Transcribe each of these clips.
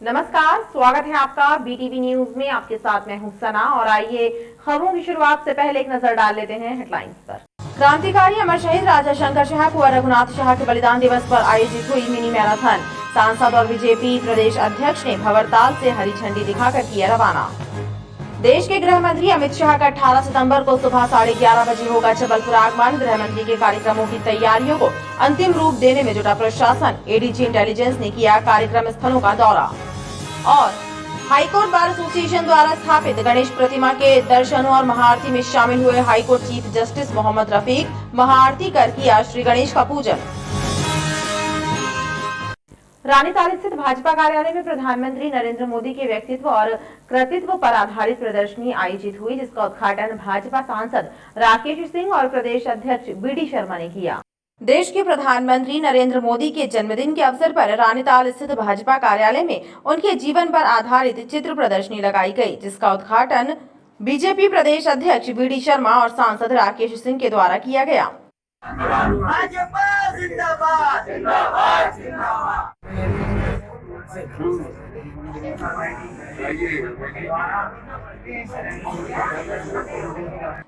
नमस्कार, स्वागत है आपका बीटीवी न्यूज में। आपके साथ मैं हूं सना और आइए खबरों की शुरुआत से पहले एक नजर डाल लेते हैं हेडलाइंस पर। क्रांतिकारी अमर शहीद राजा शंकर शाह कुंवर रघुनाथ शाह के बलिदान दिवस पर आयोजित हुई मिनी मैराथन। सांसद और बीजेपी प्रदेश अध्यक्ष ने भंवरताल से हरी झंडी दिखाकर किया रवाना। देश के गृह मंत्री अमित शाह का 18 सितंबर को सुबह 11:30 बजे होगा जबलपुर आगमन। गृह मंत्री के कार्यक्रमों की तैयारियों को अंतिम रूप देने में जुटा प्रशासन। एडीजी इंटेलिजेंस ने किया कार्यक्रम स्थलों का दौरा। और हाईकोर्ट बार एसोसिएशन द्वारा स्थापित गणेश प्रतिमा के दर्शनों और महाआरती में शामिल हुए high court chief justice Mohammad Rafiq. महाआरती कर किया श्री गणेश का पूजन। रानीताल स्थित भाजपा कार्यालय में प्रधानमंत्री नरेंद्र मोदी के व्यक्तित्व और कृतित्व पर आधारित प्रदर्शनी आयोजित हुई, जिसका उद्घाटन भाजपा सांसद राकेश सिंह और प्रदेश अध्यक्ष बीडी शर्मा ने किया। देश के प्रधानमंत्री नरेंद्र मोदी के जन्मदिन के अवसर पर रानीताल स्थित भाजपा कार्यालय में उनके जीवन पर आधारित चित्र प्रदर्शनी लगाई गई, जिसका उद्घाटन बीजेपी प्रदेश अध्यक्ष बीडी शर्मा और सांसद राकेश सिंह के द्वारा किया गया।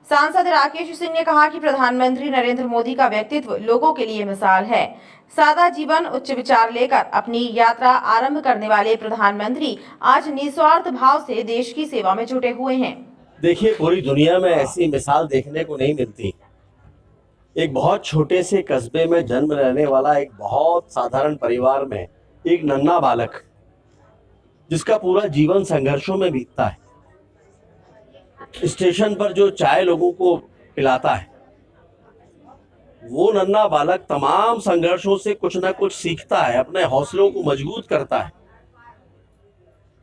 सांसद राकेश सिंह ने कहा कि प्रधानमंत्री नरेंद्र मोदी का व्यक्तित्व लोगों के लिए मिसाल है। सादा जीवन उच्च विचार लेकर अपनी यात्रा आरंभ करने वाले प्रधानमंत्री आज निस्वार्थ भाव से देश की सेवा में जुटे हुए हैं। देखिए, पूरी दुनिया में ऐसी मिसाल देखने को नहीं मिलती। एक बहुत छोटे से कस्बे में जन्म लेने वाला एक बहुत साधारण परिवार में एक नन्हा बालक, जिसका पूरा जीवन संघर्षों में बीतता है। स्टेशन पर जो चाय लोगों को पिलाता है, वो नन्हा बालक तमाम संघर्षों से कुछ ना कुछ सीखता है, अपने हौसलों को मजबूत करता है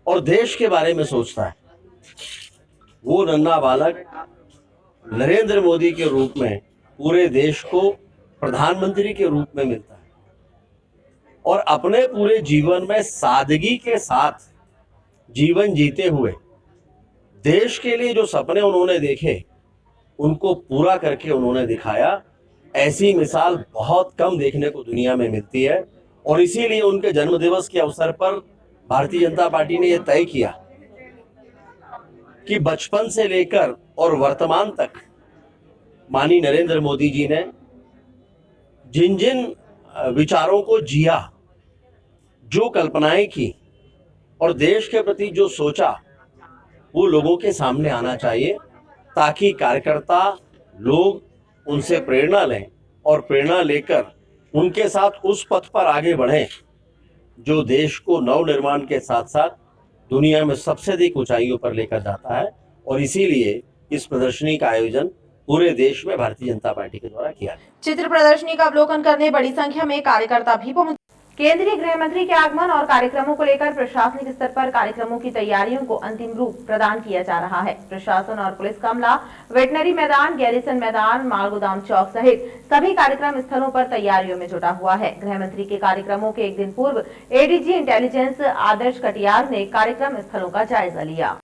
और देश के बारे में सोचता है। वो नन्हा बालक नरेंद्र मोदी के रूप में पूरे देश को प्रधानमंत्री के रूप में मिलता है और अपने पूरे जीवन में सादगी के साथ जीवन जीते हुए देश के लिए जो सपने उन्होंने देखे, उनको पूरा करके उन्होंने दिखाया। ऐसी मिसाल बहुत कम देखने को दुनिया में मिलती है और इसीलिए उनके जन्मदिवस के अवसर पर भारतीय जनता पार्टी ने यह तय किया कि बचपन से लेकर और वर्तमान तक माननीय नरेंद्र मोदी जी ने जिन जिन विचारों को जिया, जो कल्पनाएं की और देश के प्रति जो सोचा, वो लोगों के सामने आना चाहिए ताकि कार्यकर्ता लोग उनसे प्रेरणा लें और प्रेरणा लेकर उनके साथ उस पथ पर आगे बढ़ें जो देश को नवनिर्माण के साथ साथ दुनिया में सबसे अधिक ऊंचाइयों पर लेकर जाता है। और इसीलिए इस प्रदर्शनी का आयोजन पूरे देश में भारतीय जनता पार्टी के द्वारा किया गया। चित्र प्रदर्शनी का अवलोकन करने बड़ी संख्या में कार्यकर्ता भी पहुंचे। केंद्रीय गृह मंत्री के आगमन और कार्यक्रमों को लेकर प्रशासनिक स्तर पर कार्यक्रमों की तैयारियों को अंतिम रूप प्रदान किया जा रहा है। प्रशासन और पुलिस का अमला वेटनरी मैदान, गैरिसन मैदान, मालगोदाम चौक सहित सभी कार्यक्रम स्थलों पर तैयारियों में जुटा हुआ है। गृह मंत्री के कार्यक्रमों के एक दिन पूर्व एडीजी इंटेलिजेंस आदर्श कटियार ने कार्यक्रम स्थलों का जायजा लिया।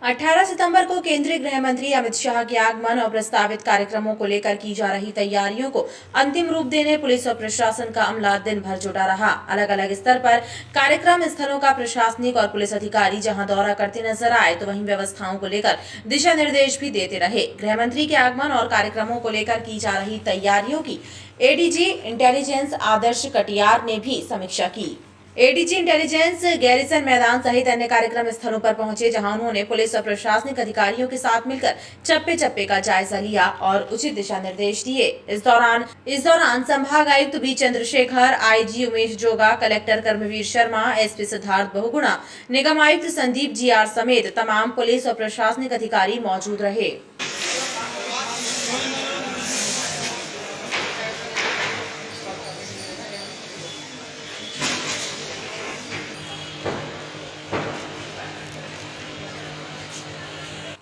18 सितंबर को केंद्रीय गृह मंत्री अमित शाह के आगमन और प्रस्तावित कार्यक्रमों को लेकर की जा रही तैयारियों को अंतिम रूप देने पुलिस और प्रशासन का अमला दिन भर जुटा रहा। अलग अलग स्तर पर कार्यक्रम स्थलों का प्रशासनिक और पुलिस अधिकारी जहां दौरा करते नजर आए, तो वहीं व्यवस्थाओं को लेकर दिशा निर्देश भी देते रहे। गृह मंत्री के आगमन और कार्यक्रमों को लेकर की जा रही तैयारियों की एडीजी इंटेलिजेंस आदर्श कटियार ने भी समीक्षा की। एडीजी इंटेलिजेंस गैरिसन मैदान सहित अन्य कार्यक्रम स्थलों पर पहुंचे, जहां उन्होंने पुलिस और प्रशासनिक अधिकारियों के साथ मिलकर चप्पे चप्पे का जायजा लिया और उचित दिशा निर्देश दिए। इस दौरान संभाग आयुक्त बी चंद्रशेखर, आईजी उमेश जोगा, कलेक्टर कर्मवीर शर्मा, एसपी सिद्धार्थ बहुगुणा, निगम आयुक्त संदीप जीआर समेत तमाम पुलिस और प्रशासनिक अधिकारी मौजूद रहे।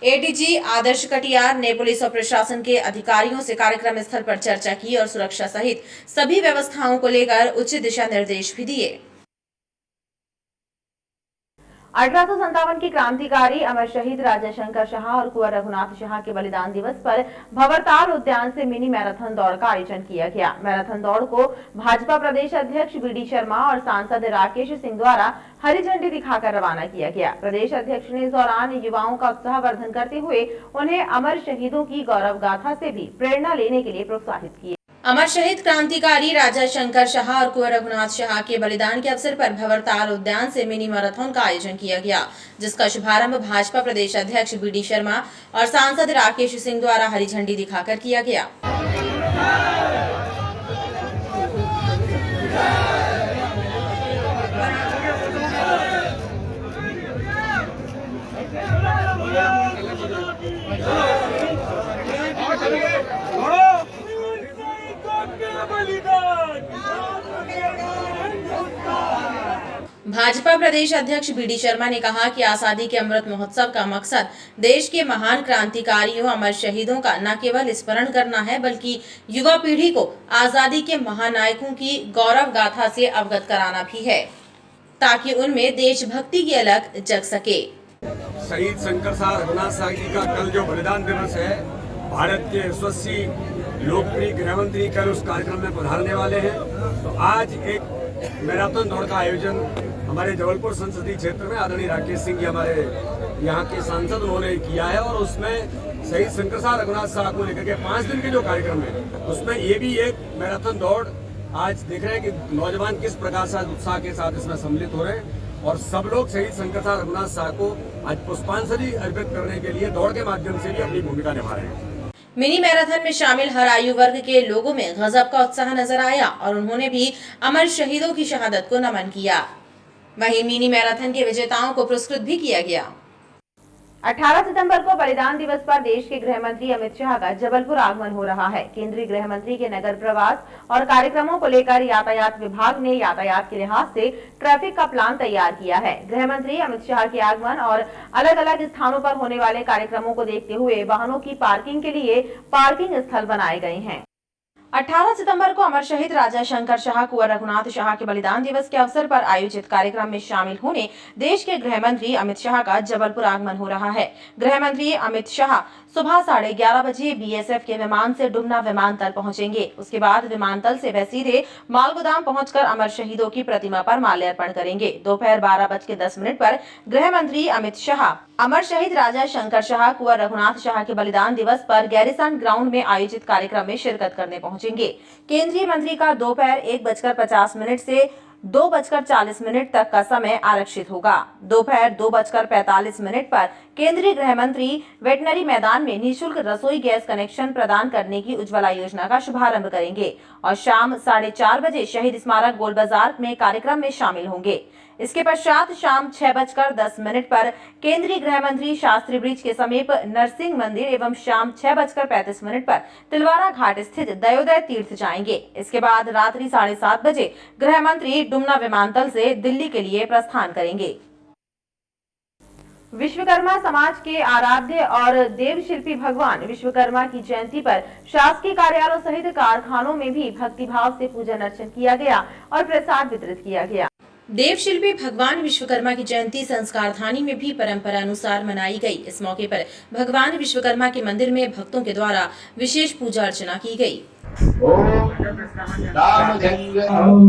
एडीजी आदर्श कटियार ने पुलिस और प्रशासन के अधिकारियों से कार्यक्रम स्थल पर चर्चा की और सुरक्षा सहित सभी व्यवस्थाओं को लेकर उचित दिशा निर्देश भी दिए। 1857 की क्रांतिकारी अमर शहीद राजा शंकर शाह और कुंवर रघुनाथ शाह के बलिदान दिवस पर भंवरताल उद्यान से मिनी मैराथन दौड़ का आयोजन किया गया। मैराथन दौड़ को भाजपा प्रदेश अध्यक्ष बीडी शर्मा और सांसद राकेश सिंह द्वारा हरी झंडी दिखाकर रवाना किया गया। प्रदेश अध्यक्ष ने इस दौरान युवाओं का उत्साहवर्धन करते हुए उन्हें अमर शहीदों की गौरव गाथा से भी प्रेरणा लेने के लिए प्रोत्साहित किया। अमर शहीद क्रांतिकारी राजा शंकर शाह और कुंवर रघुनाथ शाह के बलिदान के अवसर पर भंवरताल उद्यान से मिनी मैराथन का आयोजन किया गया, जिसका शुभारंभ भाजपा प्रदेश अध्यक्ष बीडी शर्मा और सांसद राकेश सिंह द्वारा हरी झंडी दिखाकर किया गया। भाजपा प्रदेश अध्यक्ष बीडी शर्मा ने कहा कि आजादी के अमृत महोत्सव का मकसद देश के महान क्रांतिकारियों अमर शहीदों का न केवल स्मरण करना है, बल्कि युवा पीढ़ी को आजादी के महानायकों की गौरव गाथा से अवगत कराना भी है, ताकि उनमें देशभक्ति की अलख जग सके। शहीद शंकर शाह रघुनाथ शाह जी का कल जो बलिदान दिवस है, भारत के यशस्वी लोकप्रिय गृह मंत्री कल उस कार्यक्रम में पधारने वाले हैं। तो आज एक मैराथन दौड़ का आयोजन हमारे जबलपुर संसदीय क्षेत्र में आदरणीय राकेश सिंह जी हमारे यहाँ के सांसद उन्होंने किया है, और उसमें शहीद शंकर शाह रघुनाथ शाह को लेकर के 5 दिन के जो कार्यक्रम है उसमें ये भी एक मैराथन दौड़ आज देख रहे हैं कि नौजवान किस प्रकार से उत्साह के साथ इसमें सम्मिलित हो रहे हैं, और सब लोग शहीद शंकर शाह रघुनाथ शाह को आज पुष्पांजलि अर्पित करने के लिए दौड़ के माध्यम से भी अपनी भूमिका निभा रहे हैं। मिनी मैराथन में शामिल हर आयु वर्ग के लोगों में गजब का उत्साह नजर आया और उन्होंने भी अमर शहीदों की शहादत को नमन किया। वहीं मिनी मैराथन के विजेताओं को पुरस्कृत भी किया गया। 18 सितंबर को बलिदान दिवस पर देश के गृह मंत्री अमित शाह का जबलपुर आगमन हो रहा है। केंद्रीय गृह मंत्री के नगर प्रवास और कार्यक्रमों को लेकर यातायात विभाग ने यातायात के लिहाज से ट्रैफिक का प्लान तैयार किया है। गृह मंत्री अमित शाह के आगमन और अलग अलग स्थानों पर होने वाले कार्यक्रमों को देखते हुए वाहनों की पार्किंग के लिए पार्किंग स्थल बनाए गए हैं। 18 सितंबर को अमर शहीद राजा शंकर शाह कुंवर रघुनाथ शाह के बलिदान दिवस के अवसर पर आयोजित कार्यक्रम में शामिल होने देश के गृह मंत्री अमित शाह का जबलपुर आगमन हो रहा है। गृह मंत्री अमित शाह सुबह 11:30 बजे बीएसएफ के विमान से डुमना विमानतल पहुंचेंगे। उसके बाद विमानतल से वह सीधे मालगोदाम पहुंचकर अमर शहीदों की प्रतिमा पर माल्यार्पण करेंगे। दोपहर 12:10 पर गृह मंत्री अमित शाह अमर शहीद राजा शंकर शाह कुंवर रघुनाथ शाह के बलिदान दिवस पर गैरीसन ग्राउंड में आयोजित कार्यक्रम में शिरकत करने पहुंचेंगे। केंद्रीय मंत्री का दोपहर 1:50 से 2:40 तक का समय आरक्षित होगा। दोपहर 2:45 पर केंद्रीय गृह मंत्री वेटनरी मैदान में निःशुल्क रसोई गैस कनेक्शन प्रदान करने की उज्ज्वला योजना का शुभारंभ करेंगे और शाम 4:30 बजे शहीद स्मारक गोल बाजार में कार्यक्रम में शामिल होंगे। इसके पश्चात शाम 6:10 पर केंद्रीय गृह मंत्री शास्त्री ब्रिज के समीप नरसिंह मंदिर एवं शाम 6:35 पर तिलवारा घाट स्थित दयोदय तीर्थ जाएंगे। इसके बाद रात्रि 7:30 बजे गृह मंत्री डुमना विमानतल से दिल्ली के लिए प्रस्थान करेंगे। विश्वकर्मा समाज के आराध्य और देव शिल्पी भगवान विश्वकर्मा की जयंती पर शासकीय कार्यालयों सहित कारखानों में भी भक्तिभाव से पूजन अर्चन किया गया और प्रसाद वितरित किया गया। देव शिल्पी भगवान विश्वकर्मा की जयंती संस्कार धानी में भी परंपरा अनुसार मनाई गई। इस मौके पर भगवान विश्वकर्मा के मंदिर में भक्तों के द्वारा विशेष पूजा अर्चना की गई। ओम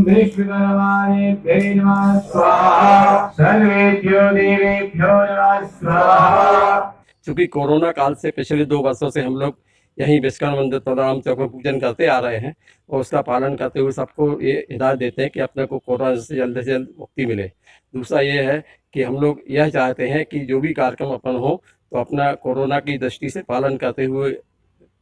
विश्वकर्माणेभ्यो नमः स्वाहा सर्वेभ्यो देवेभ्यो नमः स्वाहा। चूंकि कोरोना काल से पिछले 2 वर्षों से हम लोग यहीं विश्वकर्मा मंदिर तोलाराम चौक में पूजन करते आ रहे हैं और उसका पालन करते हुए सबको ये हिदायत देते हैं कि अपने को कोरोना से जल्द मुक्ति मिले। दूसरा ये है कि हम लोग यह चाहते हैं कि जो भी कार्यक्रम अपन हो तो अपना कोरोना की दृष्टि से पालन करते हुए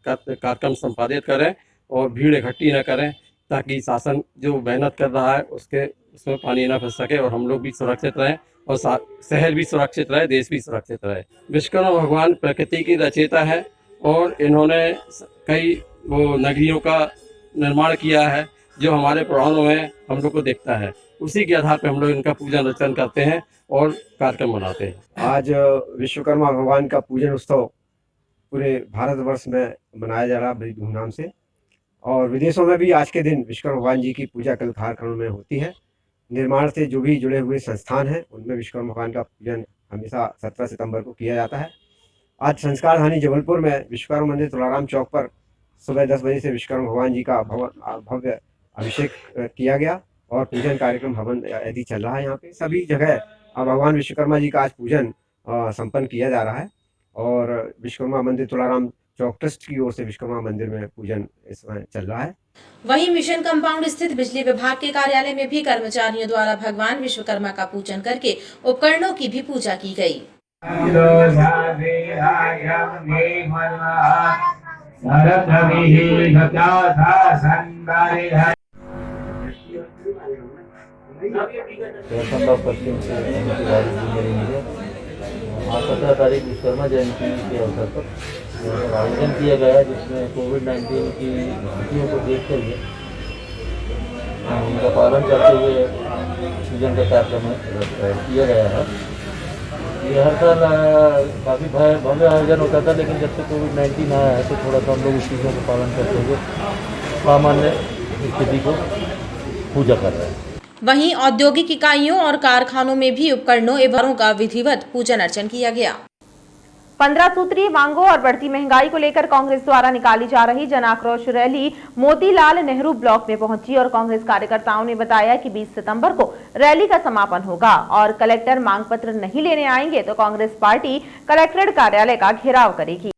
कार्यक्रम संपादित करें और भीड़ इकट्ठी न करें, ताकि शासन जो मेहनत कर रहा है उसमें पानी न फंस सके और हम लोग भी सुरक्षित रहें और शहर भी सुरक्षित रहे, देश भी सुरक्षित रहे। विश्वकर्मा भगवान प्रकृति की रचयिता है और इन्होंने कई वो नगरियों का निर्माण किया है जो हमारे पुराणों में हम लोग को दिखता है। उसी के आधार पर हम लोग इनका पूजन अर्चन करते हैं और कार्यक्रम मनाते हैं। आज विश्वकर्मा भगवान का पूजन उत्सव पूरे भारतवर्ष में मनाया जा रहा है बड़ी धूमधाम से, और विदेशों में भी आज के दिन विश्वकर्मा भगवान जी की पूजा कल कार्यक्रम में होती है। निर्माण से जो भी जुड़े हुए संस्थान हैं उनमें विश्वकर्मा भगवान का पूजन हमेशा 17 सितंबर को किया जाता है। आज संस्कार धानी जबलपुर में विश्वकर्मा मंदिर तुलाराम चौक पर सुबह 10 बजे से विश्वकर्मा भगवान जी का भव्य अभिषेक किया गया और पूजन कार्यक्रम हवन आदि चल रहा है। यहाँ पे सभी जगह भगवान विश्वकर्मा जी का आज पूजन संपन्न किया जा रहा है और विश्वकर्मा मंदिर तुलाराम चौक ट्रस्ट की ओर से विश्वकर्मा मंदिर में पूजन इस समय चल रहा है। वहीं मिशन कंपाउंड स्थित बिजली विभाग के कार्यालय में भी कर्मचारियों द्वारा भगवान विश्वकर्मा का पूजन करके उपकरणों की भी पूजा की गई। पश्चिम से आज 17 तारीख विश्वकर्मा जयंती के अवसर पर आयोजन किया गया, जिसमें कोविड-19 की स्थितियों को देखते हुए उनका पालन करते हुए पूजन का कार्यक्रम किया गया है। ये हर साल काफ़ी भव्य आयोजन होता था, लेकिन जब से कोविड-19 आया है तो थोड़ा सा हम लोग उस चीज़ों का पालन करते हुए सामान्य स्थिति को पूजा कर रहे हैं। वहीं औद्योगिक इकाइयों और कारखानों में भी उपकरणों एवं का विधिवत पूजन अर्चन किया गया। 15 सूत्रीय मांगों और बढ़ती महंगाई को लेकर कांग्रेस द्वारा निकाली जा रही जन आक्रोश रैली मोतीलाल नेहरू ब्लॉक में पहुंची और कांग्रेस कार्यकर्ताओं ने बताया कि 20 सितंबर को रैली का समापन होगा और कलेक्टर मांग पत्र नहीं लेने आएंगे तो कांग्रेस पार्टी कलेक्ट्रेट कार्यालय का घेराव करेगी।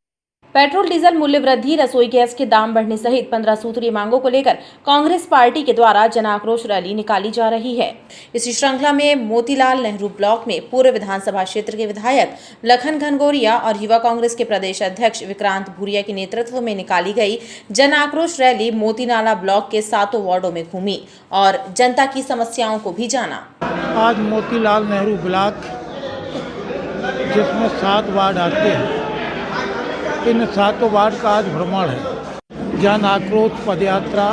पेट्रोल डीजल मूल्य वृद्धि, रसोई गैस के दाम बढ़ने सहित 15 सूत्रीय मांगों को लेकर कांग्रेस पार्टी के द्वारा जन आक्रोश रैली निकाली जा रही है। इसी श्रृंखला में मोतीलाल नेहरू ब्लॉक में पूर्व विधानसभा क्षेत्र के विधायक लखन घनघोरिया और युवा कांग्रेस के प्रदेश अध्यक्ष विक्रांत भूरिया के नेतृत्व में निकाली गई जन आक्रोश रैली मोतीनाला ब्लॉक के 7 वार्डों में घूमी और जनता की समस्याओं को भी जाना। आज मोतीलाल नेहरू ब्लॉक जिसमें 7 वार्ड आते हैं, इन 7 वार्ड का आज भ्रमण है। जन आक्रोश पदयात्रा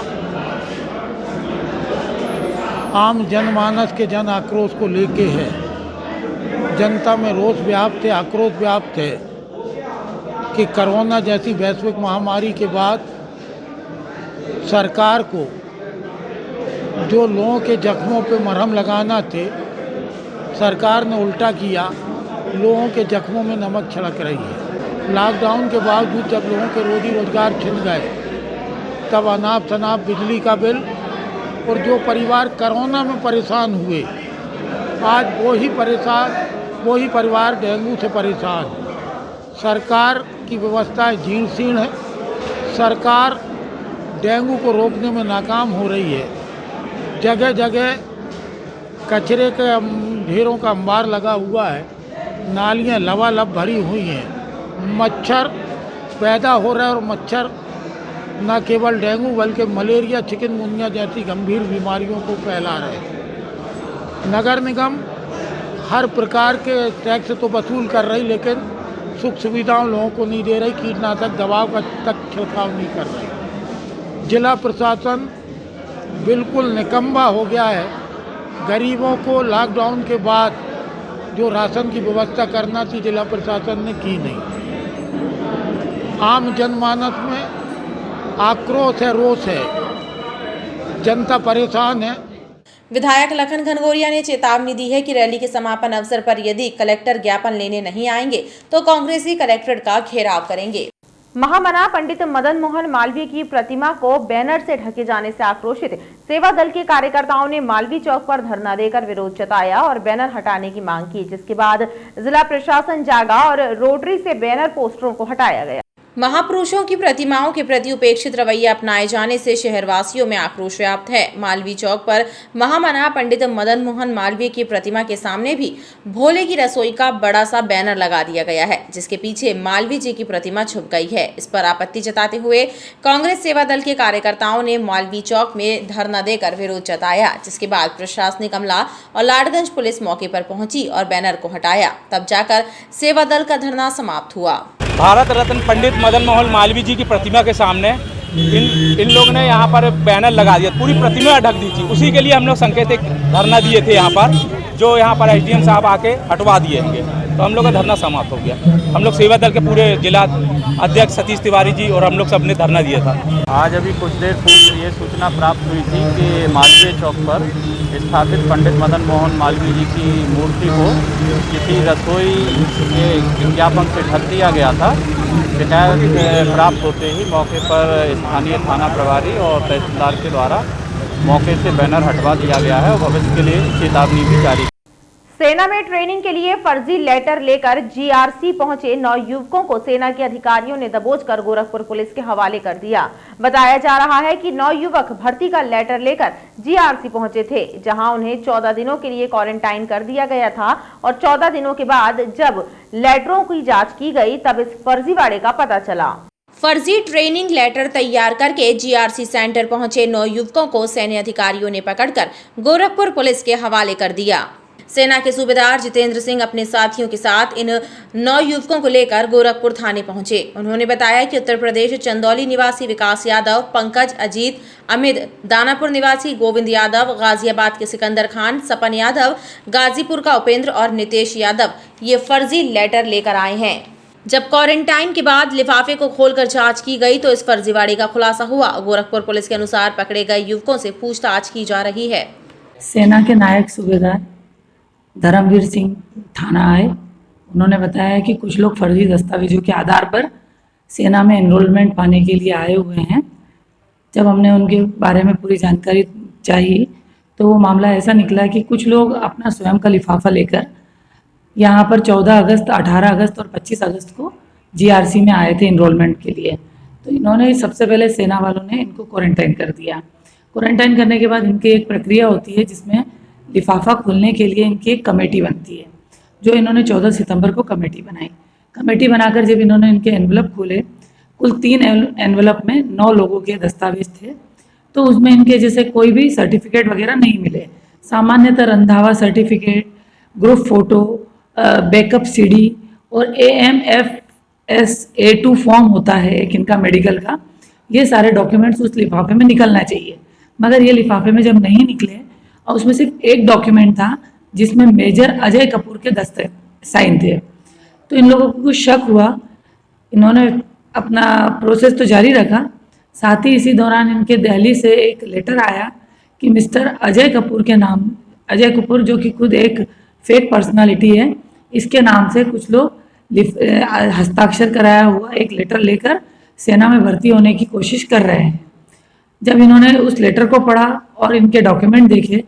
आम जनमानस के जन आक्रोश को लेके है। जनता में रोष व्याप्त है, आक्रोश व्याप्त है कि कोरोना जैसी वैश्विक महामारी के बाद सरकार को जो लोगों के जख्मों पे मरहम लगाना थे, सरकार ने उल्टा किया, लोगों के जख्मों में नमक छिड़क रही है। लॉकडाउन के बावजूद जब लोगों के रोजी रोजगार छिन गए, तब अनाप शनाप बिजली का बिल, और जो परिवार कोरोना में परेशान हुए, आज वही परिवार डेंगू से परेशान। सरकार की व्यवस्थाएं जीर्ण शीर्ण है। सरकार डेंगू को रोकने में नाकाम हो रही है। जगह जगह कचरे के ढेरों का अंबार लगा हुआ है, नालियाँ लबालब भरी हुई हैं, मच्छर पैदा हो रहा है और मच्छर न केवल डेंगू बल्कि मलेरिया, चिकनगुनिया जैसी गंभीर बीमारियों को फैला रहे हैं। नगर निगम हर प्रकार के टैक्स तो वसूल कर रही, लेकिन सुख सुविधाओं लोगों को नहीं दे रही, कीटनाशक दवाओं का तक छिड़काव नहीं कर रही। जिला प्रशासन बिल्कुल निकम्मा हो गया है। गरीबों को लॉकडाउन के बाद जो राशन की व्यवस्था करना थी, जिला प्रशासन ने की नहीं। आम जनमानस में आक्रोश है, रोष है, जनता परेशान है। विधायक लखन घनघोरिया ने चेतावनी दी है कि रैली के समापन अवसर पर यदि कलेक्टर ज्ञापन लेने नहीं आएंगे तो कांग्रेसी कलेक्ट्रेट का घेराव करेंगे। महामना पंडित मदन मोहन मालवीय की प्रतिमा को बैनर से ढके जाने से आक्रोशित सेवा दल के कार्यकर्ताओं ने मालवीय चौक पर धरना देकर विरोध जताया और बैनर हटाने की मांग की, जिसके बाद जिला प्रशासन जागा और रोटरी से बैनर पोस्टरों को हटाया गया। महापुरुषों की प्रतिमाओं के प्रति उपेक्षित रवैया अपनाए जाने से शहरवासियों में आक्रोश व्याप्त है। मालवीय चौक पर महामना पंडित मदन मोहन मालवीय की प्रतिमा के सामने भी भोले की रसोई का बड़ा सा बैनर लगा दिया गया है, जिसके पीछे मालवीय जी की प्रतिमा छुप गई है। इस पर आपत्ति जताते हुए कांग्रेस सेवा दल के कार्यकर्ताओं ने मालवीय चौक में धरना देकर विरोध जताया, जिसके बाद प्रशासनिक अमला और लाडगंज पुलिस मौके पर पहुंची और बैनर को हटाया। तब जाकर सेवा दल का धरना समाप्त हुआ। भारत रत्न पंडित मदन मोहन मालवीय जी की प्रतिमा के सामने इन लोग ने यहाँ पर बैनर लगा दिया, पूरी प्रतिमा ढक दी थी। उसी के लिए हम लोग संकेतिक धरना दिए थे यहाँ पर, जो यहाँ पर एसडीएम साहब आके हटवा दिए हैं। तो हम लोग का धरना समाप्त हो गया। हम लोग सेवा दल के पूरे जिला अध्यक्ष सतीश तिवारी जी और हम लोग सब ने धरना दिया था। आज अभी कुछ देर पूर्व ये सूचना प्राप्त हुई थी कि मालवीय चौक पर स्थापित पंडित मदन मोहन मालवीय जी की मूर्ति को किसी रसोई के विज्ञापन से ढक दिया गया था। शिकायत प्राप्त होते ही मौके पर स्थानीय थाना प्रभारी और तहसीलदार के द्वारा मौके से बैनर हटवा दिया गया है और भविष्य के लिए चेतावनी भी जारी। सेना में ट्रेनिंग के लिए फर्जी लेटर लेकर जीआरसी पहुंचे 9 युवकों को सेना के अधिकारियों ने दबोचकर गोरखपुर पुलिस के हवाले कर दिया। बताया जा रहा है कि 9 युवक भर्ती का लेटर लेकर जीआरसी पहुंचे थे, जहां उन्हें 14 दिनों के लिए क्वारंटाइन कर दिया गया था और 14 दिनों के बाद जब लेटरों की जांच की गई तब इस फर्जीवाड़े का पता चला। फर्जी ट्रेनिंग लेटर तैयार करके जीआरसी सेंटर पहुंचे 9 युवकों को सैन्य अधिकारियों ने पकड़कर गोरखपुर पुलिस के हवाले कर दिया। सेना के सूबेदार जितेंद्र सिंह अपने साथियों के साथ इन 9 युवकों को लेकर गोरखपुर थाने पहुंचे। उन्होंने बताया कि उत्तर प्रदेश चंदौली निवासी विकास यादव, पंकज, अजीत, अमित, दानापुर निवासी गोविंद यादव, गाजियाबाद के सिकंदर खान, सपन यादव, गाजीपुर का उपेंद्र और नितेश यादव ये फर्जी लेटर लेकर आए हैं। जब क्वारंटाइन के बाद लिफाफे को खोलकर जांच की गई तो इस फर्जीवाड़े का खुलासा हुआ। गोरखपुर पुलिस के अनुसार पकड़े गए युवकों से पूछताछ की जा रही है। सेना के नायक सूबेदार धर्मवीर सिंह थाना आए। उन्होंने बताया कि कुछ लोग फर्जी दस्तावेजों के आधार पर सेना में एनरोलमेंट पाने के लिए आए हुए हैं। जब हमने उनके बारे में पूरी जानकारी चाहिए तो वो मामला ऐसा निकला कि कुछ लोग अपना स्वयं का लिफाफा लेकर यहाँ पर 14 अगस्त, 18 अगस्त और 25 अगस्त को जीआरसी में आए थे एनरोलमेंट के लिए। तो इन्होंने सबसे पहले सेना वालों ने इनको क्वारंटाइन कर दिया। क्वारंटाइन करने के बाद इनकी एक प्रक्रिया होती है जिसमें लिफाफा खोलने के लिए इनकी एक कमेटी बनती है, जो इन्होंने 14 सितंबर को कमेटी बनाई। कमेटी बनाकर जब इन्होंने इनके एनवलप खोले, कुल 3 एनवलप में 9 लोगों के दस्तावेज थे। तो उसमें इनके जैसे कोई भी सर्टिफिकेट वगैरह नहीं मिले। सामान्यतः Randhawa certificate, group photo, backup CD और AMFS-A2 फॉर्म होता है एक इनका मेडिकल का। ये सारे डॉक्यूमेंट्स उस लिफाफे में निकलना चाहिए, मगर ये लिफाफे में जब नहीं निकले और उसमें सिर्फ एक डॉक्यूमेंट था जिसमें मेजर अजय कपूर के साइन थे। तो इन लोगों को कुछ शक हुआ। इन्होंने अपना प्रोसेस तो जारी रखा, साथ ही इसी दौरान इनके दिल्ली से एक लेटर आया कि मिस्टर अजय कपूर के नाम, अजय कपूर जो कि खुद एक फेक पर्सनालिटी है, इसके नाम से कुछ लोग हस्ताक्षर कराया हुआ एक लेटर लेकर सेना में भर्ती होने की कोशिश कर रहे हैं। जब इन्होंने उस लेटर को पढ़ा और इनके डॉक्यूमेंट देखे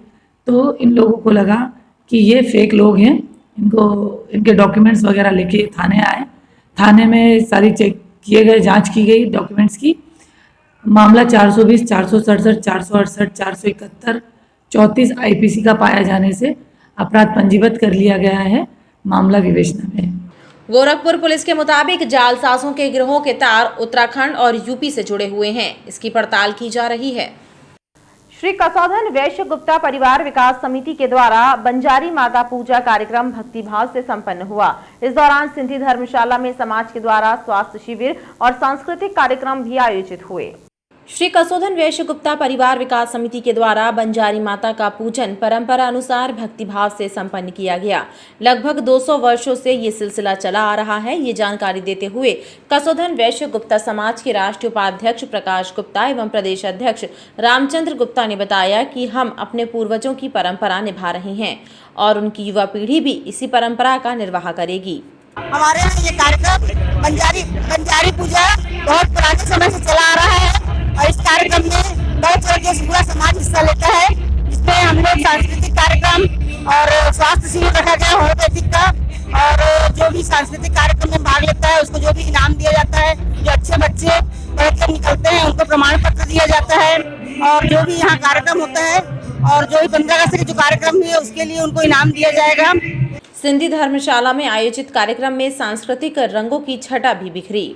तो इन लोगों को लगा कि ये फेक लोग हैं। इनके डॉक्यूमेंट्स वगैरह लेके थाने आए। थाने में सारी चेक किए गए, जांच की गई डॉक्यूमेंट्स की। मामला 420, 467, 468, 471, 34 IPC का पाया जाने से अपराध पंजीबद्ध कर लिया गया है। मामला विवेचना में है। गोरखपुर पुलिस के मुताबिक जालसाजों के गिरोह के तार उत्तराखंड और यूपी से जुड़े हुए हैं। इसकी पड़ताल की जा रही है। श्री कसौधन वैश्य गुप्ता परिवार विकास समिति के द्वारा बंजारी माता पूजा कार्यक्रम भक्तिभाव से संपन्न हुआ। इस दौरान सिंधी धर्मशाला में समाज के द्वारा स्वास्थ्य शिविर और सांस्कृतिक कार्यक्रम भी आयोजित हुए। श्री कसौधन वैश्य गुप्ता परिवार विकास समिति के द्वारा बंजारी माता का पूजन परंपरा अनुसार भक्तिभाव से संपन्न किया गया। लगभग 200 वर्षों से ये सिलसिला चला आ रहा है। ये जानकारी देते हुए कसौधन वैश्य गुप्ता समाज के राष्ट्रीय उपाध्यक्ष प्रकाश गुप्ता एवं प्रदेश अध्यक्ष रामचंद्र गुप्ता ने बताया कि हम अपने पूर्वजों की परंपरा निभा रहे हैं और उनकी युवा पीढ़ी भी इसी परंपरा का निर्वाह करेगी। हमारे यहाँ ये कार्यक्रम बंजारी पूजा बहुत पुराने समय से चला आ रहा है और इस कार्यक्रम में बहुत तरीके से पूरा समाज हिस्सा लेता है। इसमें हम लोग सांस्कृतिक कार्यक्रम और स्वास्थ्य शिविर रखा गया होम्योपैथिक का, और जो भी सांस्कृतिक कार्यक्रम में भाग लेता है उसको जो भी इनाम दिया जाता है। जो अच्छे बच्चे पढ़कर निकलते हैं उनको प्रमाण पत्र दिया जाता है। और जो भी यहाँ कार्यक्रम होता है और जो भी 15 अगस्त के जो कार्यक्रम है उसके लिए उनको इनाम दिया जाएगा। सिंधी धर्मशाला में आयोजित कार्यक्रम में सांस्कृतिक रंगों की छटा भी बिखरी।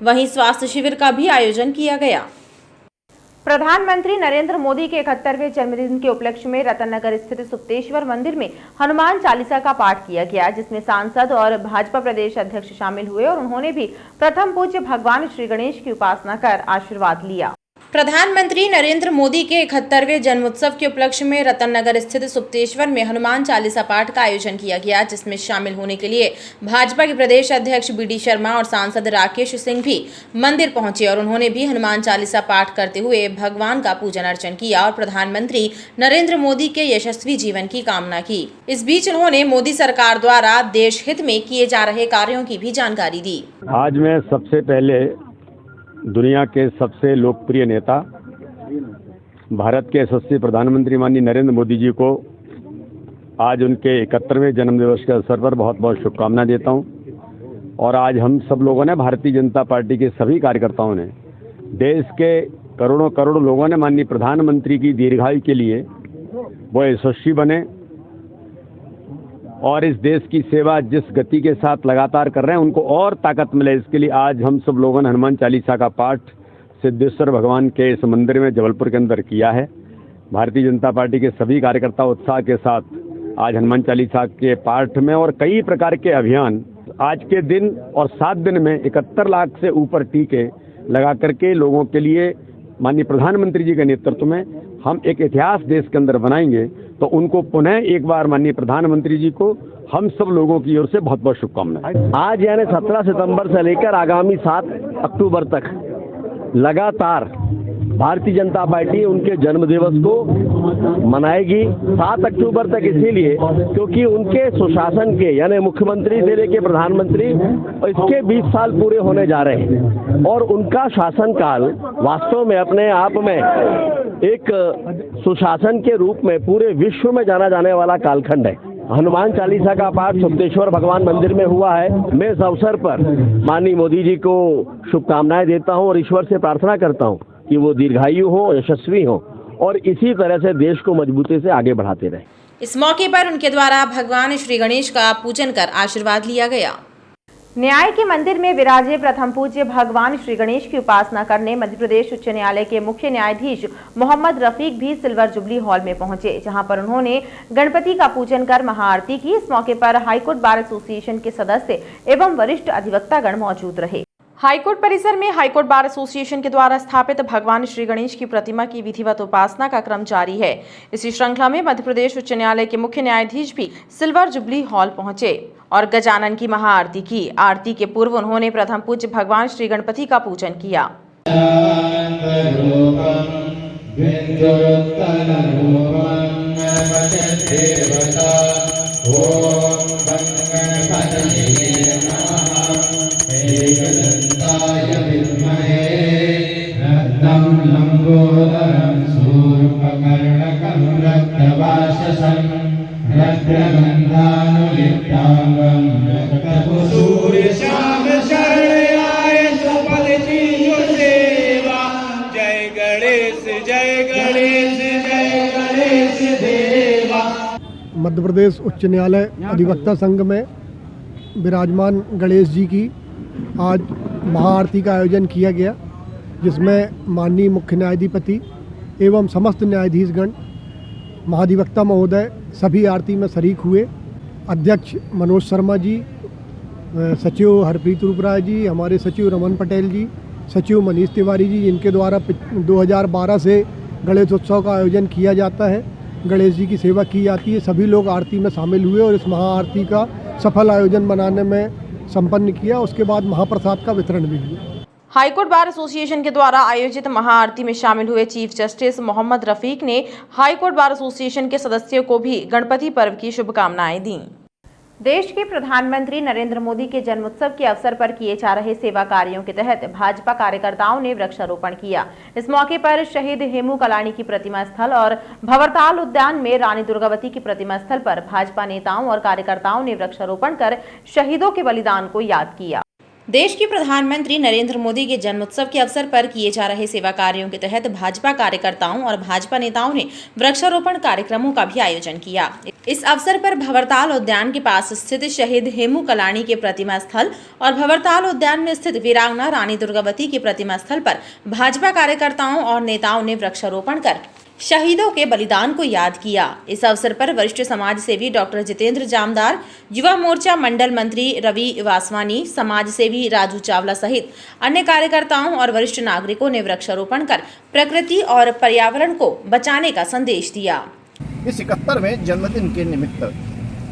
वहीं स्वास्थ्य शिविर का भी आयोजन किया गया। प्रधानमंत्री नरेंद्र मोदी के 71वें जन्मदिन के उपलक्ष्य में रतननगर स्थित सुप्तेश्वर मंदिर में हनुमान चालीसा का पाठ किया गया, जिसमें सांसद और भाजपा प्रदेश अध्यक्ष शामिल हुए और उन्होंने भी प्रथम पूज्य भगवान श्री गणेश की उपासना कर आशीर्वाद लिया। प्रधानमंत्री नरेंद्र मोदी के 71वें जन्मोत्सव के उपलक्ष्य में रतननगर स्थित सुप्तेश्वर में हनुमान चालीसा पाठ का आयोजन किया गया, जिसमें शामिल होने के लिए भाजपा के प्रदेश अध्यक्ष बीडी शर्मा और सांसद राकेश सिंह भी मंदिर पहुंचे और उन्होंने भी हनुमान चालीसा पाठ करते हुए भगवान का पूजन अर्चन किया और प्रधानमंत्री नरेंद्र मोदी के यशस्वी जीवन की कामना की। इस बीच उन्होंने मोदी सरकार द्वारा देश हित में किए जा रहे कार्यों की भी जानकारी दी। आज मैं सबसे पहले दुनिया के सबसे लोकप्रिय नेता भारत के यशस्वी प्रधानमंत्री माननीय नरेंद्र मोदी जी को आज उनके 71वें जन्मदिवस के अवसर पर बहुत बहुत शुभकामनाएं देता हूं। और आज हम सब लोगों ने, भारतीय जनता पार्टी के सभी कार्यकर्ताओं ने, देश के करोड़ों करोड़ लोगों ने माननीय प्रधानमंत्री की दीर्घायु के लिए वो यशस्वी बने और इस देश की सेवा जिस गति के साथ लगातार कर रहे हैं उनको और ताकत मिले, इसके लिए आज हम सब लोगों ने हनुमान चालीसा का पाठ सिद्धेश्वर भगवान के इस मंदिर में जबलपुर के अंदर किया है। भारतीय जनता पार्टी के सभी कार्यकर्ता उत्साह के साथ आज हनुमान चालीसा के पाठ में और कई प्रकार के अभियान आज के दिन और 7 दिन में 71 लाख से ऊपर टीके लगा करके लोगों के लिए माननीय प्रधानमंत्री जी के नेतृत्व में हम एक इतिहास देश के अंदर बनाएंगे। तो उनको पुनः एक बार माननीय प्रधानमंत्री जी को हम सब लोगों की ओर से बहुत बहुत शुभकामनाएं। आज यानी 17 सितंबर से लेकर आगामी 7 अक्टूबर तक लगातार भारतीय जनता पार्टी उनके जन्मदिवस को मनाएगी। 7 अक्टूबर तक इसीलिए क्योंकि उनके सुशासन के यानी मुख्यमंत्री से लेकर प्रधानमंत्री और इसके 20 साल पूरे होने जा रहे हैं और उनका शासनकाल वास्तव में अपने आप में एक सुशासन के रूप में पूरे विश्व में जाना जाने वाला कालखंड है। हनुमान चालीसा का पाठ सुप्तेश्वर भगवान मंदिर में हुआ है। मैं इस अवसर पर माननीय मोदी जी को शुभकामनाएं देता हूं और ईश्वर से प्रार्थना करता हूं कि वो दीर्घायु हो, यशस्वी हो और इसी तरह से देश को मजबूती से आगे बढ़ाते रहे। इस मौके पर उनके द्वारा भगवान श्री गणेश का पूजन कर आशीर्वाद लिया गया। न्याय के मंदिर में विराजे प्रथम पूज्य भगवान श्री गणेश की उपासना करने मध्य प्रदेश उच्च न्यायालय के मुख्य न्यायाधीश मोहम्मद रफीक भी सिल्वर जुबली हॉल में पहुंचे, जहां पर उन्होंने गणपति का पूजन कर महाआरती की। इस मौके पर हाईकोर्ट बार एसोसिएशन के सदस्य एवं वरिष्ठ अधिवक्तागण मौजूद रहे। हाईकोर्ट परिसर में हाईकोर्ट बार एसोसिएशन के द्वारा स्थापित भगवान श्री गणेश की प्रतिमा की विधिवत उपासना का क्रम जारी है। इसी श्रृंखला में मध्य प्रदेश उच्च न्यायालय के मुख्य न्यायाधीश भी सिल्वर जुबली हॉल पहुंचे और गजानन की महाआरती की। आरती के पूर्व उन्होंने प्रथम पूज्य भगवान श्री गणपति का पूजन किया। मध्य प्रदेश उच्च न्यायालय अधिवक्ता संघ में विराजमान गणेश जी की आज महाआरती का आयोजन किया गया, जिसमें माननीय मुख्य न्यायाधिपति एवं समस्त न्यायाधीशगण, महाधिवक्ता महोदय सभी आरती में शरीक हुए। अध्यक्ष मनोज शर्मा जी, सचिव हरप्रीत रूपराय जी, हमारे सचिव रमन पटेल जी, सचिव मनीष तिवारी जी, इनके द्वारा 2012 से गणेश उत्सव का आयोजन किया जाता है। गणेश जी की सेवा की जाती है। सभी लोग आरती में शामिल हुए और इस महाआरती का सफल आयोजन बनाने में संपन्न किया। उसके बाद महाप्रसाद का वितरण भी हुआ। हाईकोर्ट बार एसोसिएशन के द्वारा आयोजित महाआरती में शामिल हुए चीफ जस्टिस मोहम्मद रफीक ने हाईकोर्ट बार एसोसिएशन के सदस्यों को भी गणपति पर्व की शुभकामनाएं दी। देश के प्रधानमंत्री नरेंद्र मोदी के जन्मोत्सव के अवसर पर किए जा रहे सेवा कार्यों के तहत भाजपा कार्यकर्ताओं ने वृक्षारोपण किया। इस मौके पर शहीद हेमू कलानी की प्रतिमा स्थल और भंवरताल उद्यान में रानी दुर्गावती की प्रतिमा स्थल पर भाजपा नेताओं और कार्यकर्ताओं ने वृक्षारोपण कर शहीदों के बलिदान को याद किया। देश के प्रधानमंत्री नरेंद्र मोदी के जन्मोत्सव के अवसर पर किए जा रहे सेवा कार्यों के तहत भाजपा कार्यकर्ताओं और भाजपा नेताओं ने वृक्षारोपण कार्यक्रमों का भी आयोजन किया। इस अवसर पर भंवरताल उद्यान के पास स्थित शहीद हेमू कलानी के प्रतिमा स्थल और भंवरताल उद्यान में स्थित वीरांगना रानी दुर्गावती के प्रतिमा स्थल पर भाजपा कार्यकर्ताओं और नेताओं ने वृक्षारोपण कर शहीदों के बलिदान को याद किया। इस अवसर पर वरिष्ठ समाज सेवी डॉक्टर जितेंद्र जामदार, युवा मोर्चा मंडल मंत्री रवि वासवानी, समाज सेवी राजू चावला सहित अन्य कार्यकर्ताओं और वरिष्ठ नागरिकों ने वृक्षारोपण कर प्रकृति और पर्यावरण को बचाने का संदेश दिया। इस 71वें जन्मदिन के निमित्त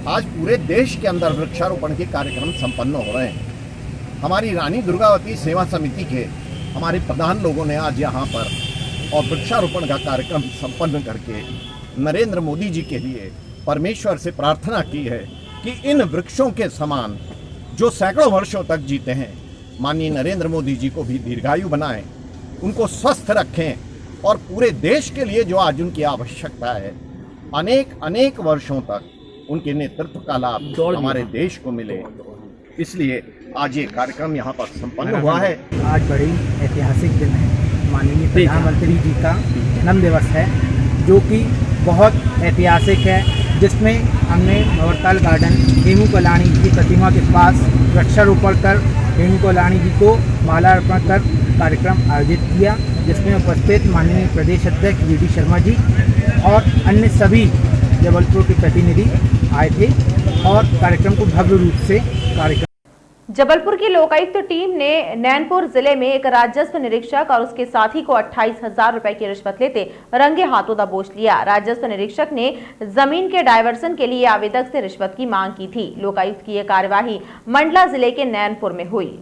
आज पूरे देश के अंदर वृक्षारोपण के कार्यक्रम संपन्न हो रहे हैं। हमारी रानी दुर्गावती सेवा समिति के हमारे प्रधान लोगों ने आज यहाँ पर और वृक्षारोपण का कार्यक्रम संपन्न करके नरेंद्र मोदी जी के लिए परमेश्वर से प्रार्थना की है कि इन वृक्षों के समान जो सैकड़ों वर्षों तक जीते हैं, माननीय नरेंद्र मोदी जी को भी दीर्घायु बनाएं, उनको स्वस्थ रखें और पूरे देश के लिए जो आज उनकी आवश्यकता है, अनेक वर्षों तक उनके नेतृत्व का लाभ हमारे देश को मिले। इसलिए आज ये कार्यक्रम यहाँ पर संपन्न हुआ है। आज बड़ी ऐतिहासिक दिन है, माननीय प्रधानमंत्री जी का जन्म दिवस है जो कि बहुत ऐतिहासिक है, जिसमें हमने भंवरताल गार्डन हेमू कलानी की प्रतिमा के पास वृक्षारोपण कर हेमू कलानी जी को माला अर्पण कर कार्यक्रम आयोजित किया, जिसमें उपस्थित माननीय प्रदेश अध्यक्ष वी.डी. शर्मा जी और अन्य सभी जबलपुर के प्रतिनिधि आए थे और कार्यक्रम को भव्य रूप से जबलपुर की लोकायुक्त टीम ने नैनपुर जिले में एक राजस्व निरीक्षक और उसके साथी को 28,000 रुपए की रिश्वत लेते रंगे हाथों दबोच लिया। राजस्व निरीक्षक ने जमीन के डायवर्सन के लिए आवेदक से रिश्वत की मांग की थी। लोकायुक्त की यह कार्यवाही मंडला जिले के नैनपुर में हुई।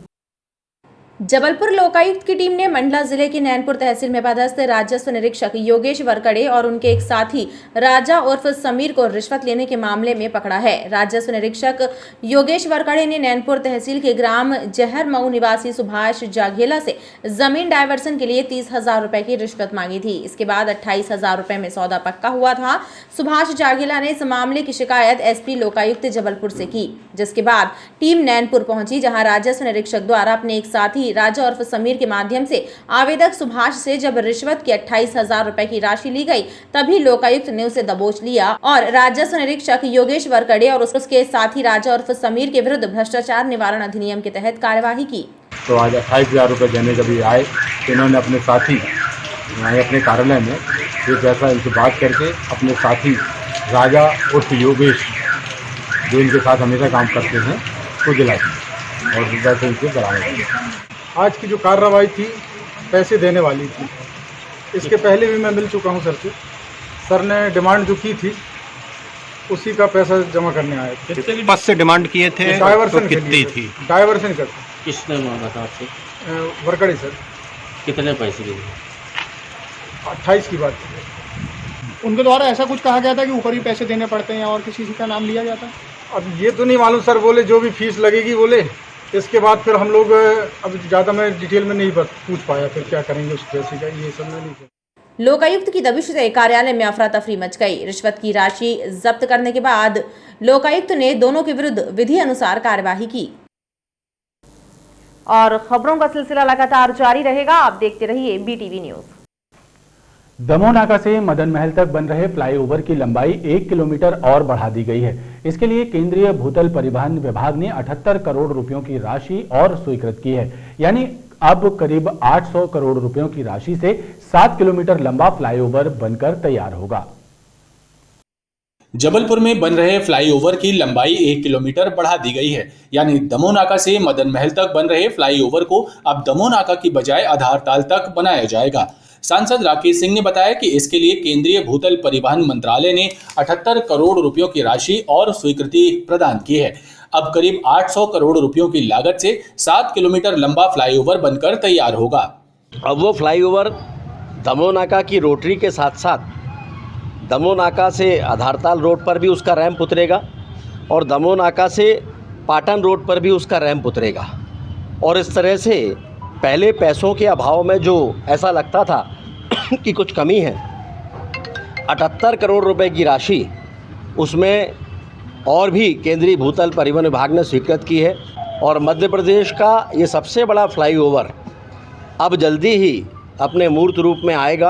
जबलपुर लोकायुक्त की टीम ने मंडला जिले की नैनपुर तहसील में पदस्थ राजस्व निरीक्षक योगेश वरकड़े और उनके एक साथी राजा उर्फ समीर को रिश्वत लेने के मामले में पकड़ा है। राजस्व निरीक्षक योगेश वरकड़े ने नैनपुर तहसील के ग्राम जहर मऊ निवासी सुभाष जाघेला से जमीन डायवर्सन के लिए 30,000 रुपए की रिश्वत मांगी थी। इसके बाद 28,000 रुपए में सौदा पक्का हुआ था। सुभाष जाघेला ने इस मामले की शिकायत एसपी लोकायुक्त जबलपुर से की, जिसके बाद टीम नैनपुर पहुंची, जहां राजस्व निरीक्षक द्वारा अपने एक साथी राजा उर्फ समीर के माध्यम से आवेदक सुभाष से जब रिश्वत की 28,000 रुपए की राशि ली गई, तभी लोकायुक्त ने उसे दबोच लिया और राजस्व निरीक्षक योगेश वरकड़े और उसके साथी राजा उर्फ समीर के विरुद्ध भ्रष्टाचार निवारण अधिनियम के तहत कार्यवाही की। तो आज 28,000 रुपए देने जब आए तो इन्होंने अपने साथी अपने कार्यालय में ये जैसा इनसे बात करके अपने साथी राजा उर्फ योगेश, जो इनके साथ हमेशा काम करते हैं, को दिला दी और वैसे इनसे बरामद। आज की जो कार्रवाई थी पैसे देने वाली थी। इसके पहले भी मैं मिल चुका हूं सर से। सर ने डिमांड जो की थी उसी का पैसा जमा करने आए थे। कितने पद से डिमांड किए थे? डायवर्सन तो कितनी थी? डायवर्सन का। किसने मांगा था आपसे? वरकड़े सर। कितने पैसे दिए? 28 की बात थी। उनके द्वारा ऐसा कुछ कहा गया था कि ऊपर ही पैसे देने पड़ते हैं और किसी का नाम लिया जाता है? अब ये तो नहीं मालूम सर, बोले जो भी फीस लगेगी बोले। इसके बाद फिर हम लोग अब ज़्यादा मैं डिटेल में नहीं पूछ पाया, फिर क्या करेंगे उस पैसे का, ये सब नहीं। लोकायुक्त की दबिश से कार्यालय में अफरा तफरी मच गई। रिश्वत की राशि जब्त करने के बाद लोकायुक्त ने दोनों के विरुद्ध विधि अनुसार कार्यवाही की। और खबरों का सिलसिला लगातार जारी रहेगा, आप देखते रहिए BTV न्यूज। दमोह नाका से मदन महल तक बन रहे फ्लाईओवर की लंबाई 1 किलोमीटर और बढ़ा दी गई है। इसके लिए केंद्रीय भूतल परिवहन विभाग ने 78 करोड़ रुपयों की राशि और स्वीकृत की है। यानी अब करीब 800 करोड़ रुपयों की राशि से 7 किलोमीटर लंबा फ्लाईओवर बनकर तैयार होगा। जबलपुर में बन रहे फ्लाईओवर की लंबाई 1 किलोमीटर बढ़ा दी गई है। यानी दमोह नाका से मदन महल तक बन रहे फ्लाईओवर को अब दमोह नाका की बजाय आधारताल तक बनाया जाएगा। सांसद राकेश सिंह ने बताया कि इसके लिए केंद्रीय भूतल परिवहन मंत्रालय ने 78 करोड़ रुपयों की राशि और स्वीकृति प्रदान की है। अब करीब 800 करोड़ रुपयों की लागत से 7 किलोमीटर लंबा फ्लाईओवर बनकर तैयार होगा। अब वो फ्लाईओवर दमोह नाका की रोटरी के साथ साथ दमोह नाका से आधारताल रोड पर भी उसका रैंप उतरेगा और दमोह नाका से पाटन रोड पर भी उसका रैंप उतरेगा। और इस तरह से पहले पैसों के अभाव में जो ऐसा लगता था कि कुछ कमी है, 78 करोड़ रुपए की राशि उसमें और भी केंद्रीय भूतल परिवहन विभाग ने स्वीकृत की है और मध्य प्रदेश का ये सबसे बड़ा फ्लाईओवर अब जल्दी ही अपने मूर्त रूप में आएगा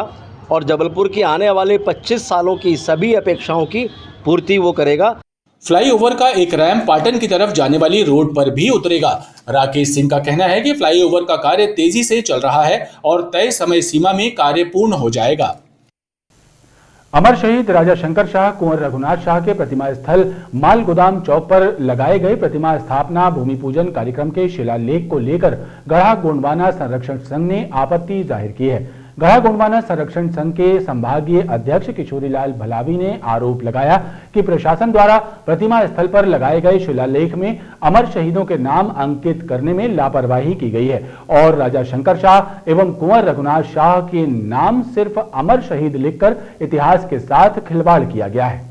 और जबलपुर की आने वाले 25 सालों की सभी अपेक्षाओं की पूर्ति वो करेगा। फ्लाईओवर का एक रैंप पाटन की तरफ जाने वाली रोड पर भी उतरेगा। राकेश सिंह का कहना है कि फ्लाईओवर का कार्य तेजी से चल रहा है और तय समय सीमा में कार्य पूर्ण हो जाएगा। अमर शहीद राजा शंकर शाह कुंवर रघुनाथ शाह के प्रतिमा स्थल माल गोदाम चौक पर लगाए गए प्रतिमा स्थापना भूमि पूजन कार्यक्रम के शिलालेख को लेकर गढ़ा गोंडवाना संरक्षण संघ ने आपत्ति जाहिर की है। गढ़ा गोंडवाना संरक्षण संघ के संभागीय अध्यक्ष किशोरीलाल भलावी ने आरोप लगाया कि प्रशासन द्वारा प्रतिमा स्थल पर लगाए गए शिलालेख में अमर शहीदों के नाम अंकित करने में लापरवाही की गई है और राजा शंकर शाह एवं कुंवर रघुनाथ शाह के नाम सिर्फ अमर शहीद लिखकर इतिहास के साथ खिलवाड़ किया गया है।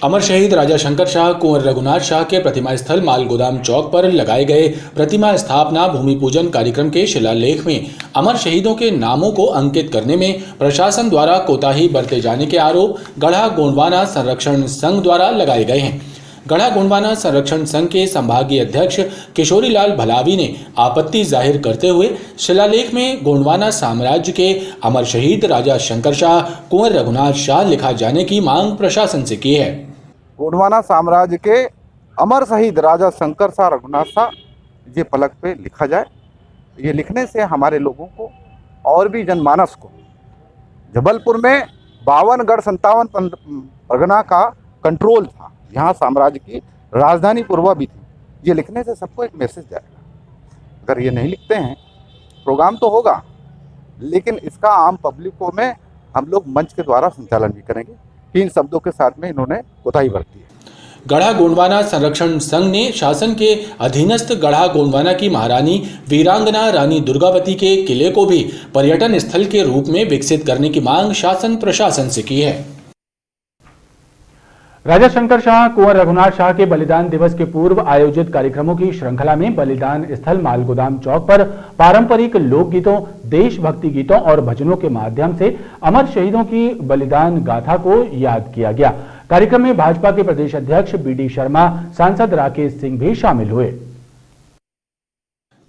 अमर शहीद राजा शंकर शाह कुंवर रघुनाथ शाह के प्रतिमा स्थल माल गोदाम चौक पर लगाए गए प्रतिमा स्थापना भूमि पूजन कार्यक्रम के शिलालेख में अमर शहीदों के नामों को अंकित करने में प्रशासन द्वारा कोताही बरते जाने के आरोप गढ़ा गोंडवाना संरक्षण संघ द्वारा लगाए गए हैं। गढ़ा गोंडवाना संरक्षण संघ के संभागीय अध्यक्ष किशोरीलाल भलावी ने आपत्ति जाहिर करते हुए शिलालेख में गोंडवाना साम्राज्य के अमर शहीद राजा शंकर शाह कुंवर रघुनाथ शाह लिखा जाने की मांग प्रशासन से की है। गोंडवाना साम्राज्य के अमर शहीद राजा शंकर शाह रघुनाथ शाह ये पलक पे लिखा जाए। ये लिखने से हमारे लोगों को और भी जनमानस को जबलपुर में 52 गढ़ 57 परगना का कंट्रोल था, यहाँ साम्राज्य की राजधानी पूर्वा भी थी। ये लिखने से सबको एक मैसेज जाएगा। अगर ये नहीं लिखते हैं प्रोग्राम तो होगा, लेकिन इसका आम पब्लिकों में हम लोग मंच के द्वारा संचालन भी करेंगे कि इन शब्दों के साथ में इन्होंने कोताही बरती है। गढ़ा गोंडवाना संरक्षण संघ ने शासन के अधीनस्थ गढ़ा गोंडवाना की महारानी वीरांगना रानी दुर्गावती के किले को भी पर्यटन स्थल के रूप में विकसित करने की मांग शासन प्रशासन से की है। राजा शंकर शाह कुंवर रघुनाथ शाह के बलिदान दिवस के पूर्व आयोजित कार्यक्रमों की श्रृंखला में बलिदान स्थल मालगोदाम चौक पर पारंपरिक लोकगीतों, देशभक्ति गीतों और भजनों के माध्यम से अमर शहीदों की बलिदान गाथा को याद किया गया। कार्यक्रम में भाजपा के प्रदेश अध्यक्ष बीडी शर्मा, सांसद राकेश सिंह भी शामिल हुए।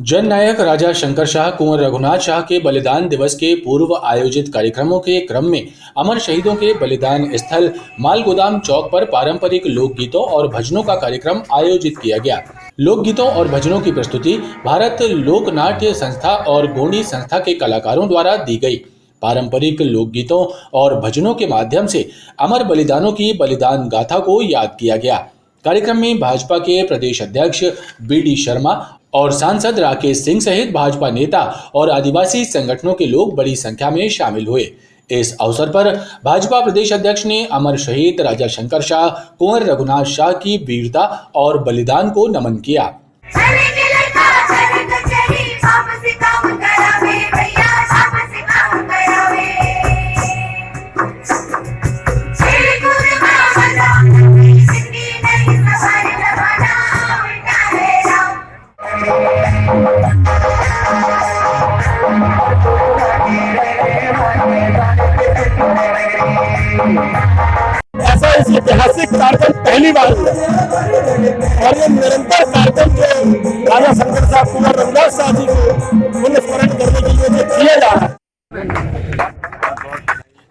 जननायक राजा शंकर शाह कुंवर रघुनाथ शाह के बलिदान दिवस के पूर्व आयोजित कार्यक्रमों के क्रम में अमर शहीदों के बलिदान स्थल मालगोदाम चौक पर पारंपरिक लोकगीतों और भजनों का कार्यक्रम आयोजित किया गया। लोकगीतों और भजनों की प्रस्तुति भारत लोक नाट्य संस्था और गोंडी संस्था के कलाकारों द्वारा दी गई। पारंपरिक लोकगीतों और भजनों के माध्यम से अमर बलिदानों की बलिदान गाथा को याद किया गया। कार्यक्रम में भाजपा के प्रदेश अध्यक्ष बीडी शर्मा और सांसद राकेश सिंह सहित भाजपा नेता और आदिवासी संगठनों के लोग बड़ी संख्या में शामिल हुए। इस अवसर पर भाजपा प्रदेश अध्यक्ष ने अमर शहीद राजा शंकर शाह कुंवर रघुनाथ शाह की वीरता और बलिदान को नमन किया। ऐसा इस ऐतिहासिक कार्यक्रम पहली बार हुआ और ये निरंतर कार्यक्रम जो राजा शंकर शाह कुंवर रघुनाथ शाह जी को पुनस्मरण करने के लिए जो किया जा रहा है।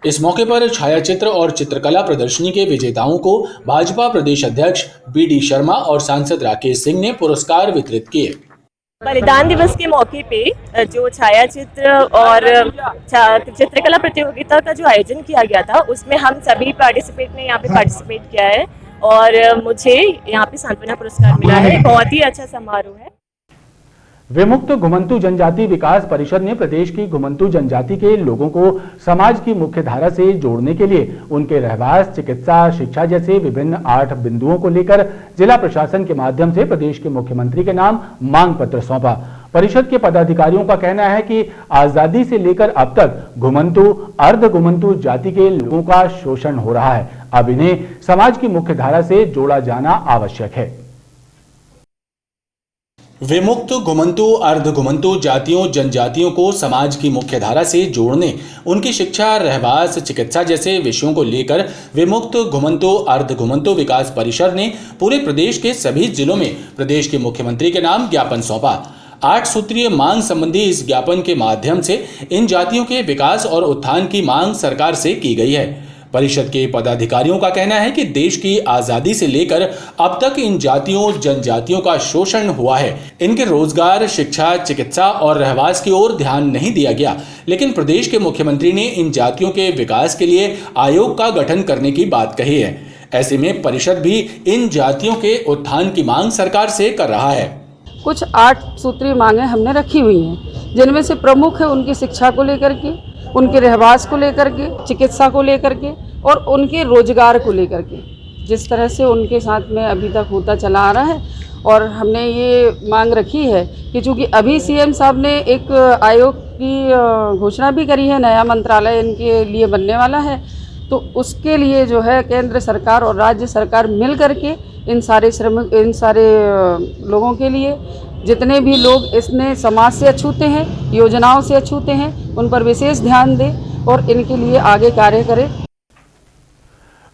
इस मौके पर छायाचित्र और चित्रकला प्रदर्शनी के विजेताओं को भाजपा प्रदेश अध्यक्ष बीडी शर्मा और सांसद राकेश सिंह ने पुरस्कार वितरित किए। बलिदान दिवस के मौके पे जो छायाचित्र और चित्रकला प्रतियोगिता का जो आयोजन किया गया था उसमें हम सभी पार्टिसिपेट ने यहाँ पे पार्टिसिपेट किया है और मुझे यहाँ पे सांत्वना पुरस्कार मिला है। बहुत ही अच्छा समारोह है। विमुक्त घुमंतु जनजाति विकास परिषद ने प्रदेश की घुमंतु जनजाति के लोगों को समाज की मुख्य धारा से जोड़ने के लिए उनके रहवास, चिकित्सा, शिक्षा जैसे विभिन्न 8 बिंदुओं को लेकर जिला प्रशासन के माध्यम से प्रदेश के मुख्यमंत्री के नाम मांग पत्र सौंपा। परिषद के पदाधिकारियों का कहना है कि आजादी से लेकर अब तक घुमंतु, अर्ध घुमंतु जाति के लोगों का शोषण हो रहा है। अब इन्हें समाज की मुख्य धारा से जोड़ा जाना आवश्यक है। विमुक्त, घुमंतु, अर्ध घुमंतु जातियों जनजातियों को समाज की मुख्य धारा से जोड़ने, उनकी शिक्षा, रहवास, चिकित्सा जैसे विषयों को लेकर विमुक्त, घुमंतु, अर्ध घुमंतु विकास परिषद ने पूरे प्रदेश के सभी जिलों में प्रदेश के मुख्यमंत्री के नाम ज्ञापन सौंपा। 8 सूत्रीय मांग संबंधी इस ज्ञापन के माध्यम से इन जातियों के विकास और उत्थान की मांग सरकार से की गई है। परिषद के पदाधिकारियों का कहना है कि देश की आजादी से लेकर अब तक इन जातियों जनजातियों का शोषण हुआ है। इनके रोजगार, शिक्षा, चिकित्सा और रहवास की ओर ध्यान नहीं दिया गया, लेकिन प्रदेश के मुख्यमंत्री ने इन जातियों के विकास के लिए आयोग का गठन करने की बात कही है। ऐसे में परिषद भी इन जातियों के उत्थान की मांग सरकार से कर रहा है। कुछ 8 सूत्रीय मांगें हमने रखी हुई हैं, जिनमें से प्रमुख है उनकी शिक्षा को लेकर के, उनके रहवास को लेकर के, चिकित्सा को लेकर के और उनके रोजगार को लेकर के, जिस तरह से उनके साथ में अभी तक होता चला आ रहा है। और हमने ये मांग रखी है कि चूँकि अभी सीएम साहब ने एक आयोग की घोषणा भी करी है, नया मंत्रालय इनके लिए बनने वाला है, तो उसके लिए जो है केंद्र सरकार और राज्य सरकार मिल करके इन सारे लोगों के लिए, जितने भी लोग इसने समाज से अछूते हैं, योजनाओं से अछूते हैं, उन पर विशेष ध्यान दें और इनके लिए आगे कार्य करें।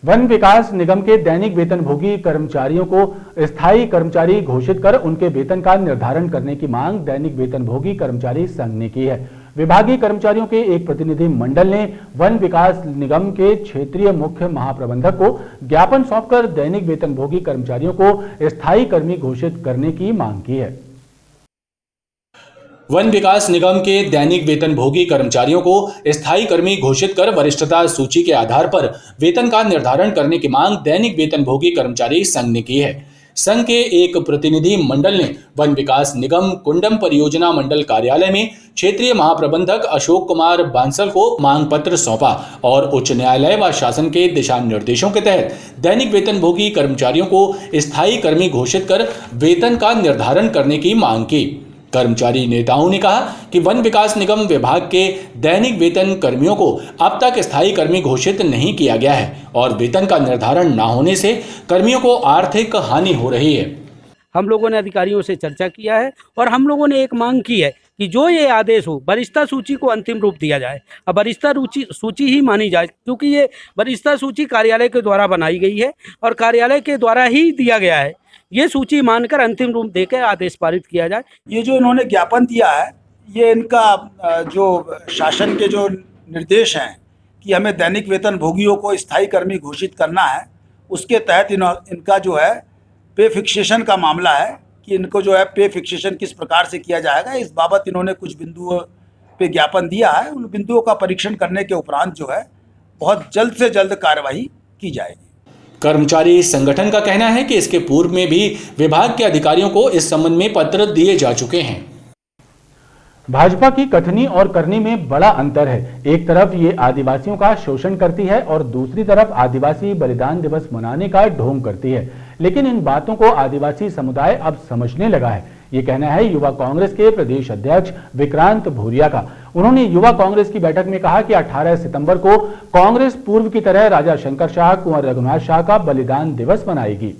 वन विकास निगम के दैनिक वेतनभोगी कर्मचारियों को स्थायी कर्मचारी घोषित कर उनके वेतन का निर्धारण करने की मांग दैनिक वेतनभोगी कर्मचारी संघ ने की है। विभागीय कर्मचारियों के एक प्रतिनिधि मंडल ने वन विकास निगम के क्षेत्रीय मुख्य महाप्रबंधक को ज्ञापन सौंपकर दैनिक वेतनभोगी कर्मचारियों को स्थायी कर्मी घोषित करने की मांग की है। वन विकास निगम के दैनिक वेतनभोगी कर्मचारियों को स्थायी कर्मी घोषित कर वरिष्ठता सूची के आधार पर वेतन का निर्धारण करने की मांग दैनिक वेतनभोगी कर्मचारी संघ ने की है। संघ के एक प्रतिनिधि मंडल ने वन विकास निगम कुंडम परियोजना मंडल कार्यालय में क्षेत्रीय महाप्रबंधक अशोक कुमार बांसल को मांग पत्र सौंपा और उच्च न्यायालय व शासन के दिशा निर्देशों के तहत दैनिक वेतनभोगी कर्मचारियों को स्थायी कर्मी घोषित कर वेतन का निर्धारण करने की मांग की। कर्मचारी नेताओं ने कहा कि वन विकास निगम विभाग के दैनिक वेतन कर्मियों को अब तक स्थायी कर्मी घोषित नहीं किया गया है और वेतन का निर्धारण न होने से कर्मियों को आर्थिक हानि हो रही है। हम लोगों ने अधिकारियों से चर्चा किया है और हम लोगों ने एक मांग की है कि जो ये आदेश हो, वरिष्ठता सूची को अंतिम रूप दिया जाए। अब वरिष्ठता सूची ही मानी जाए, क्योंकि ये वरिष्ठता सूची कार्यालय के द्वारा बनाई गई है और कार्यालय के द्वारा ही दिया गया है। ये सूची मानकर अंतिम रूप देकर आदेश पारित किया जाए। ये जो इन्होंने ज्ञापन दिया है, ये इनका जो शासन के जो निर्देश हैं कि हमें दैनिक वेतन भोगियों को स्थायी कर्मी घोषित करना है, उसके तहत इनका जो है पे फिक्सेशन का मामला है कि इनको जो है पे फिक्सेशन किस प्रकार से किया जाएगा, इस बाबत इन्होंने कुछ बिंदुओं पे ज्ञापन दिया है। उन बिंदुओं का परीक्षण करने के उपरांत जो है बहुत जल्द से जल्द कार्रवाई की जाएगी। कर्मचारी संगठन का कहना है कि इसके पूर्व में भी विभाग के अधिकारियों को इस संबंध में पत्र दिए जा चुके हैं। भाजपा की कथनी और करनी में बड़ा अंतर है। एक तरफ ये आदिवासियों का शोषण करती है और दूसरी तरफ आदिवासी बलिदान दिवस मनाने का ढोंग करती है, लेकिन इन बातों को आदिवासी समुदाय अब समझने लगा है। ये कहना है युवा कांग्रेस के प्रदेश अध्यक्ष विक्रांत भूरिया का। उन्होंने युवा कांग्रेस की बैठक में कहा कि 18 सितंबर को कांग्रेस पूर्व की तरह राजा शंकर शाह, कुंवर रघुनाथ शाह का बलिदान दिवस मनाएगी।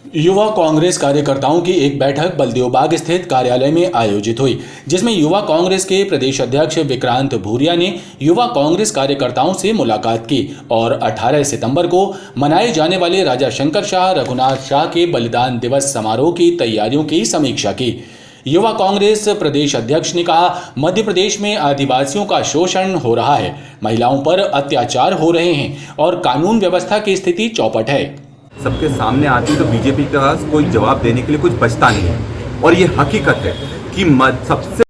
युवा कांग्रेस कार्यकर्ताओं की एक बैठक बलदेवबाग स्थित कार्यालय में आयोजित हुई, जिसमें युवा कांग्रेस के प्रदेश अध्यक्ष विक्रांत भूरिया ने युवा कांग्रेस कार्यकर्ताओं से मुलाकात की और 18 सितंबर को मनाए जाने वाले राजा शंकर शाह, रघुनाथ शाह के बलिदान दिवस समारोह की तैयारियों की समीक्षा की। युवा कांग्रेस प्रदेश अध्यक्ष ने कहा, मध्य प्रदेश में आदिवासियों का शोषण हो रहा है, महिलाओं पर अत्याचार हो रहे हैं और कानून व्यवस्था की स्थिति चौपट है। सबके सामने आती तो बीजेपी के पास कोई जवाब देने के लिए कुछ बचता नहीं है और ये हकीकत है कि सबसे